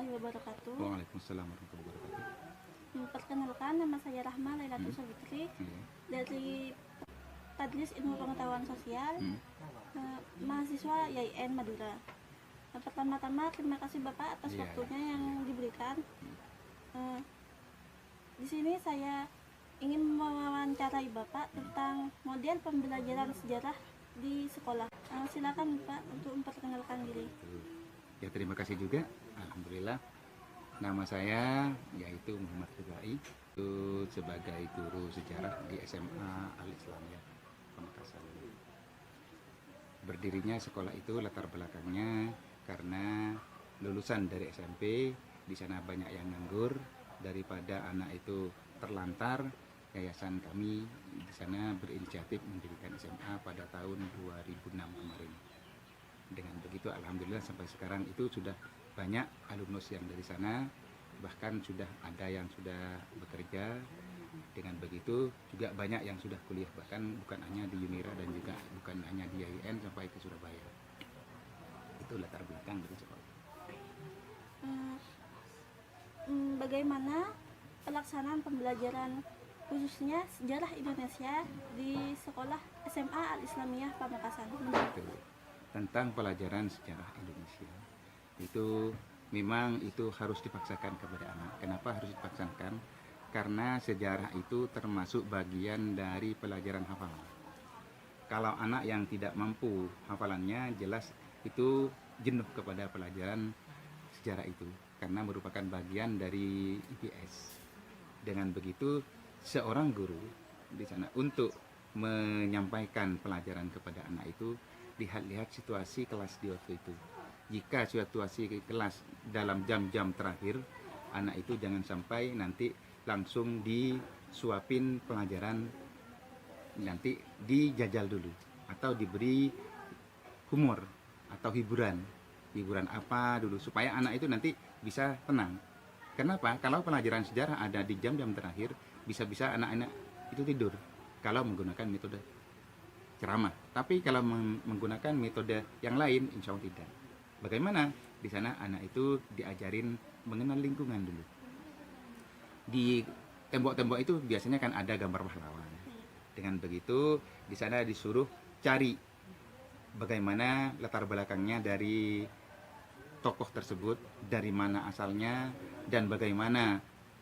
warahmatullahi wabarakatuh. Waalaikumsalam warahmatullahi wabarakatuh. Perkenalkan, nama saya Rahma Lailatul Sabitri Iya. dari Tadlis Ilmu Pengetahuan Sosial, mahasiswa YIN Madura. Pertama-tama terima kasih Bapak atas Iya, waktunya iya. yang diberikan. Di sini saya ingin mewawancarai Bapak tentang model pembelajaran sejarah di sekolah. Silakan Pak untuk memperkenalkan diri. Ya, terima kasih juga. Alhamdulillah. Nama saya yaitu Muhammad Ridai, itu sebagai guru sejarah di SMA Al-Islamiyah Pamekasan. Berdirinya sekolah itu latar belakangnya karena lulusan dari SMP, di sana banyak yang nganggur, daripada anak itu terlantar, yayasan kami di sana berinisiatif mendirikan SMA pada tahun 2006 kemarin. Dengan begitu alhamdulillah sampai sekarang itu sudah banyak alumnus yang dari sana, bahkan sudah ada yang sudah bekerja. Dengan begitu juga banyak yang sudah kuliah, bahkan bukan hanya di Unira dan juga bukan hanya di IAIN sampai ke Surabaya. Itu latar belakang dari sekolah. Bagaimana pelaksanaan pembelajaran khususnya sejarah Indonesia di sekolah SMA Al-Islamiyah Pamekasan? Tentang pelajaran sejarah Indonesia itu memang itu harus dipaksakan kepada anak. Kenapa harus dipaksakan? Karena sejarah itu termasuk bagian dari pelajaran hafalan. Kalau anak yang tidak mampu hafalannya, jelas itu jenuh kepada pelajaran sejarah itu karena merupakan bagian dari IPS. Dengan begitu seorang guru di sana untuk menyampaikan pelajaran kepada anak itu lihat situasi kelas di waktu itu. Jika situasi kelas dalam jam-jam terakhir, anak itu jangan sampai nanti langsung disuapin pelajaran, nanti dijajal dulu atau diberi humor atau hiburan apa dulu supaya anak itu nanti bisa tenang. Kenapa? Kalau pelajaran sejarah ada di jam-jam terakhir, bisa-bisa anak-anak itu tidur kalau menggunakan metode ceramah. Tapi kalau menggunakan metode yang lain, insya Allah tidak. Bagaimana? Di sana anak itu diajarin mengenal lingkungan dulu. Di tembok-tembok itu biasanya kan ada gambar pahlawan. Dengan begitu, di sana disuruh cari bagaimana latar belakangnya dari tokoh tersebut, dari mana asalnya, dan bagaimana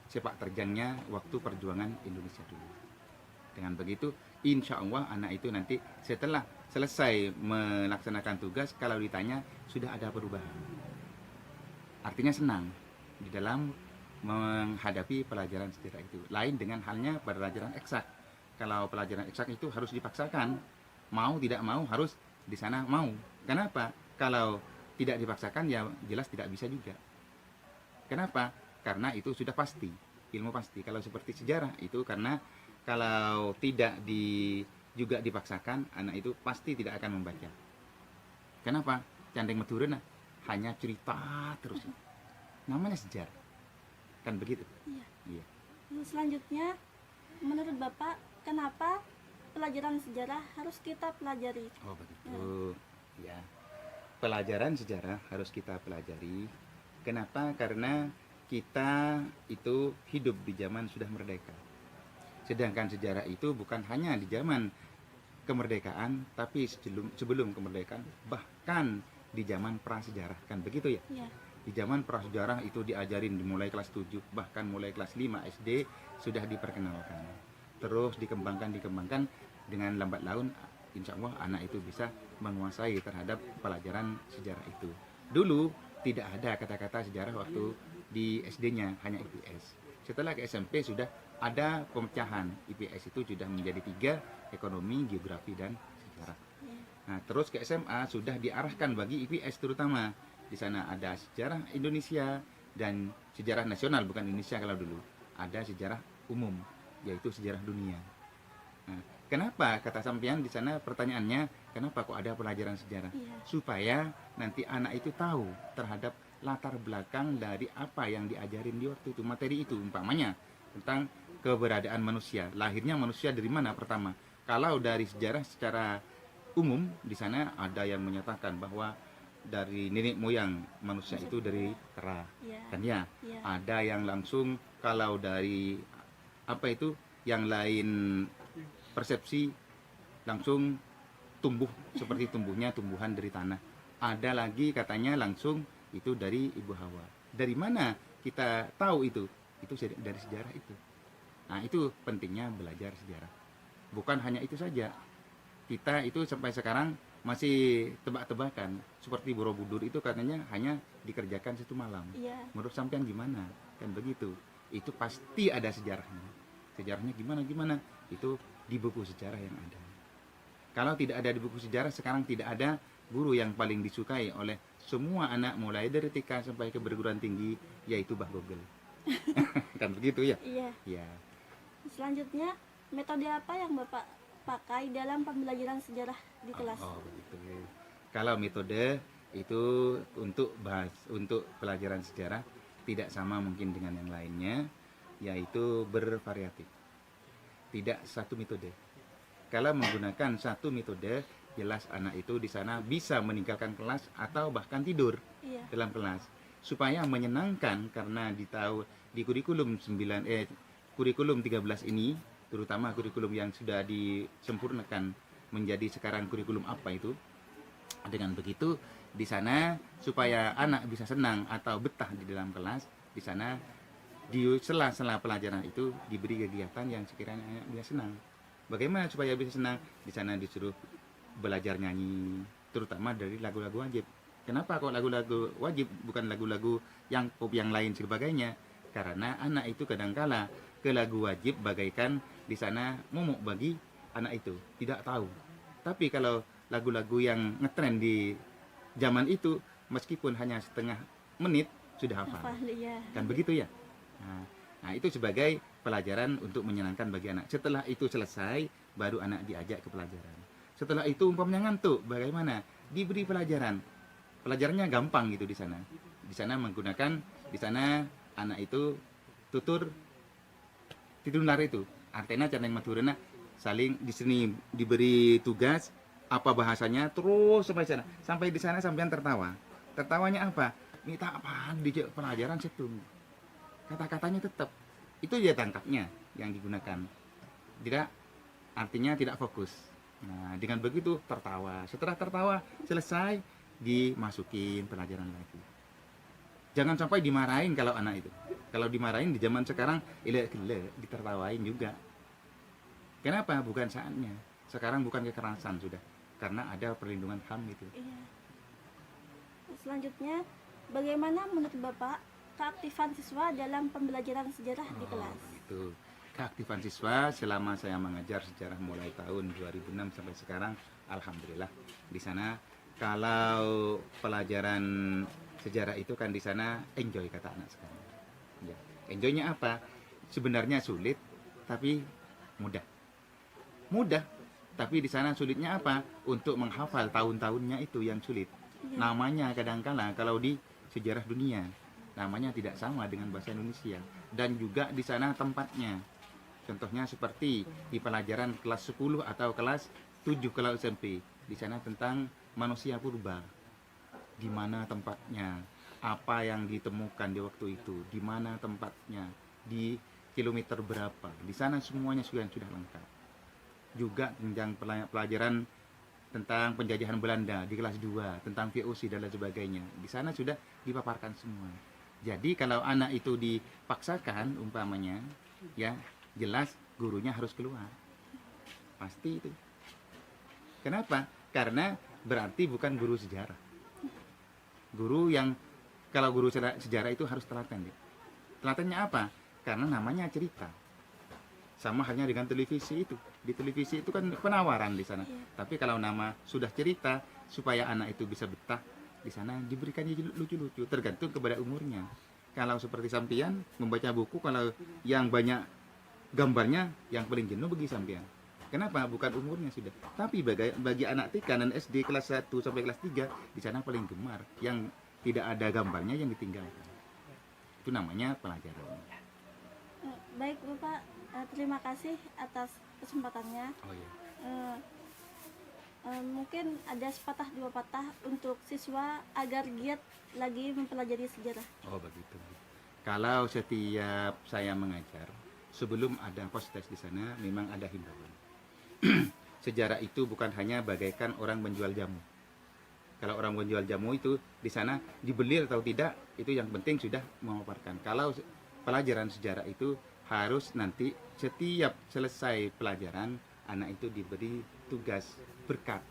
sepak terjangnya waktu perjuangan Indonesia dulu. Dengan begitu, insya Allah anak itu nanti setelah selesai melaksanakan tugas, kalau ditanya sudah ada perubahan. Artinya senang di dalam menghadapi pelajaran sejarah itu. Lain dengan halnya pelajaran eksak. Kalau pelajaran eksak itu harus dipaksakan, mau tidak mau harus di sana mau. Kenapa? Kalau tidak dipaksakan ya jelas tidak bisa juga. Kenapa? Karena itu sudah pasti, ilmu pasti. Kalau seperti sejarah itu karena kalau tidak juga dipaksakan, anak itu pasti tidak akan membaca. Kenapa? Candeng Medurena hanya cerita terus. Namanya sejarah. Kan begitu? Iya. Selanjutnya, menurut Bapak, kenapa pelajaran sejarah harus kita pelajari? Oh begitu. Ya. Pelajaran sejarah harus kita pelajari. Kenapa? Karena kita itu hidup di zaman sudah merdeka. Sedangkan sejarah itu bukan hanya di zaman kemerdekaan, tapi sebelum kemerdekaan, bahkan di zaman prasejarah, kan begitu ya? Iya. Di zaman prasejarah itu diajarin dimulai kelas 7, bahkan mulai kelas 5 SD sudah diperkenalkan. Terus dikembangkan dengan lambat laun, insya Allah anak itu bisa menguasai terhadap pelajaran sejarah itu. Dulu tidak ada kata-kata sejarah waktu di SD-nya, hanya IPS. Setelah ke SMP sudah ada pemecahan. IPS itu sudah menjadi 3, ekonomi, geografi, dan sejarah. Nah, terus ke SMA sudah diarahkan bagi IPS terutama. Di sana ada sejarah Indonesia dan sejarah nasional, bukan Indonesia kalau dulu. Ada sejarah umum, yaitu sejarah dunia. Nah, kenapa kata sampean di sana pertanyaannya, kenapa kok ada pelajaran sejarah? Iya. Supaya nanti anak itu tahu terhadap latar belakang dari apa yang diajarin di waktu itu, materi itu, umpamanya tentang keberadaan manusia, lahirnya manusia dari mana pertama. Kalau dari sejarah secara umum, di sana ada yang menyatakan bahwa dari nenek moyang manusia itu dari kera, Iya. kan ya. Iya. Ada yang langsung, kalau dari apa itu yang lain persepsi langsung tumbuh seperti tumbuhnya tumbuhan dari tanah. Ada lagi katanya langsung itu dari ibu Hawa. Dari mana kita tahu itu? Itu dari sejarah itu. Nah, itu pentingnya belajar sejarah. Bukan hanya itu saja. Kita itu sampai sekarang masih tebak-tebakan. Seperti Borobudur itu katanya hanya dikerjakan 1 malam. Iya. Menurut sampean gimana? Kan begitu. Itu pasti ada sejarahnya. Sejarahnya gimana? Itu di buku sejarah yang ada. Kalau tidak ada di buku sejarah, sekarang tidak ada guru yang paling disukai oleh semua anak mulai dari TK sampai ke perguruan tinggi, yaitu Bah Google. Kan begitu ya? Iya. Ya. Selanjutnya, metode apa yang Bapak pakai dalam pembelajaran sejarah di kelas? Oh, begitu. Kalau metode itu untuk pelajaran sejarah tidak sama mungkin dengan yang lainnya, yaitu bervariatif. Tidak satu metode. Kalau menggunakan satu metode, jelas anak itu di sana bisa meninggalkan kelas atau bahkan tidur Iya. dalam kelas. Supaya menyenangkan, karena di kurikulum 13 ini, terutama kurikulum yang sudah disempurnakan menjadi sekarang kurikulum apa itu. Dengan begitu di sana supaya anak bisa senang atau betah di dalam kelas, di sana di sela-sela pelajaran itu diberi kegiatan yang sekiranya anak bisa senang. Bagaimana supaya bisa senang? Di sana disuruh belajar nyanyi, terutama dari lagu-lagu wajib. Kenapa kok lagu-lagu wajib, bukan lagu-lagu yang pop yang lain sebagainya? Karena anak itu kadangkala ke lagu wajib bagaikan di sana momok bagi anak itu, tidak tahu. Tapi kalau lagu-lagu yang ngetren di zaman itu, meskipun hanya setengah menit sudah hafal. Iya. Kan begitu ya? Nah, itu sebagai pelajaran untuk menyenangkan bagi anak. Setelah itu selesai, baru anak diajak ke pelajaran. Setelah itu umpamanya ngantuk, bagaimana? Diberi pelajaran. Pelajarannya gampang gitu di sana. Di sana menggunakan, di sana anak itu tutur titular itu. Artinya cara yang maturana saling di sini diberi tugas apa bahasanya terus sampai sana. Sampai di sana sampean tertawa. Tertawanya apa? Minta apaan di pelajaran situ. Kata-katanya tetap. Itu dia tangkapnya yang digunakan. Tidak, artinya tidak fokus. Nah, dengan begitu tertawa. Setelah tertawa selesai, dimasukin pelajaran lagi. Jangan sampai dimarahin kalau anak itu. Kalau dimarahin di zaman sekarang, ditertawain juga. Kenapa? Bukan saatnya. Sekarang bukan kekerasan sudah. Karena ada perlindungan HAM itu. Iya. Selanjutnya, bagaimana menurut Bapak keaktifan siswa dalam pembelajaran sejarah di kelas? Itu keaktifan siswa selama saya mengajar sejarah mulai tahun 2006 sampai sekarang, alhamdulillah di sana. Kalau pelajaran sejarah itu kan di sana enjoy kata anak sekarang. Ya, enjoynya apa? Sebenarnya sulit tapi mudah. Mudah, tapi di sana sulitnya apa? Untuk menghafal tahun-tahunnya itu yang sulit. Iya. Namanya kadangkala kalau di sejarah dunia namanya tidak sama dengan bahasa Indonesia, dan juga di sana tempatnya. Contohnya seperti di pelajaran kelas 10 atau kelas 7 kalau SMP. Di sana tentang manusia purba. Di mana tempatnya? Apa yang ditemukan di waktu itu? Di mana tempatnya? Di kilometer berapa? Di sana semuanya sudah lengkap. Juga tentang pelajaran tentang penjajahan Belanda di kelas 2, tentang VOC dan lain sebagainya. Di sana sudah dipaparkan semua. Jadi kalau anak itu dipaksakan umpamanya, ya jelas gurunya harus keluar. Pasti itu. Kenapa? Karena berarti bukan guru sejarah. Guru yang, kalau guru sejarah itu harus telaten. Telatennya apa? Karena namanya cerita. Sama halnya dengan televisi itu. Di televisi itu kan penawaran di sana. Tapi kalau nama sudah cerita, supaya anak itu bisa betah, di sana diberikannya lucu-lucu, tergantung kepada umurnya. Kalau seperti sampean membaca buku, kalau yang banyak gambarnya, yang paling jenuh bagi sampean. Kenapa? Bukan umurnya sudah. Tapi bagi anak TK dan SD kelas 1 sampai kelas 3, di sana paling gemar. Yang tidak ada gambarnya yang ditinggalkan. Itu namanya pelajaran. Baik Bapak, terima kasih atas kesempatannya. Oh iya. Mungkin ada sepatah dua patah untuk siswa agar giat lagi mempelajari sejarah. Oh begitu. Kalau setiap saya mengajar, sebelum ada postes di sana, memang ada himbauan. Sejarah itu bukan hanya bagaikan orang menjual jamu. Kalau orang menjual jamu itu di sana dibeli atau tidak, itu yang penting sudah memaparkan. Kalau pelajaran sejarah itu harus nanti setiap selesai pelajaran, anak itu diberi tugas berkat.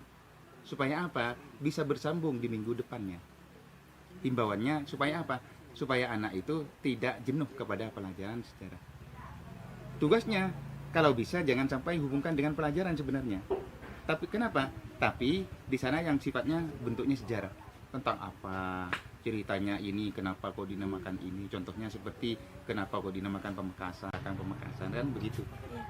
Supaya apa? Bisa bersambung di minggu depannya. Himbauannya supaya apa? Supaya anak itu tidak jenuh kepada pelajaran sejarah. Tugasnya, kalau bisa jangan sampai hubungkan dengan pelajaran sebenarnya. Tapi kenapa? Tapi di sana yang sifatnya bentuknya sejarah. Tentang apa? Ceritanya ini, kenapa kok dinamakan ini? Contohnya seperti kenapa kok dinamakan Pamekasan, kan begitu. Ya.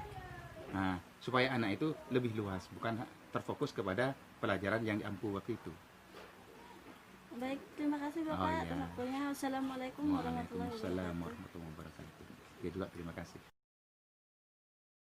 Nah, supaya anak itu lebih luas, bukan terfokus kepada pelajaran yang diampu waktu itu. Baik, terima kasih Bapak Oh, iya. atas waktunya. Wassalamualaikum warahmatullahi Waalaikumsalam wabarakatuh. warahmatullahi wabarakatuh. Ya juga terima kasih.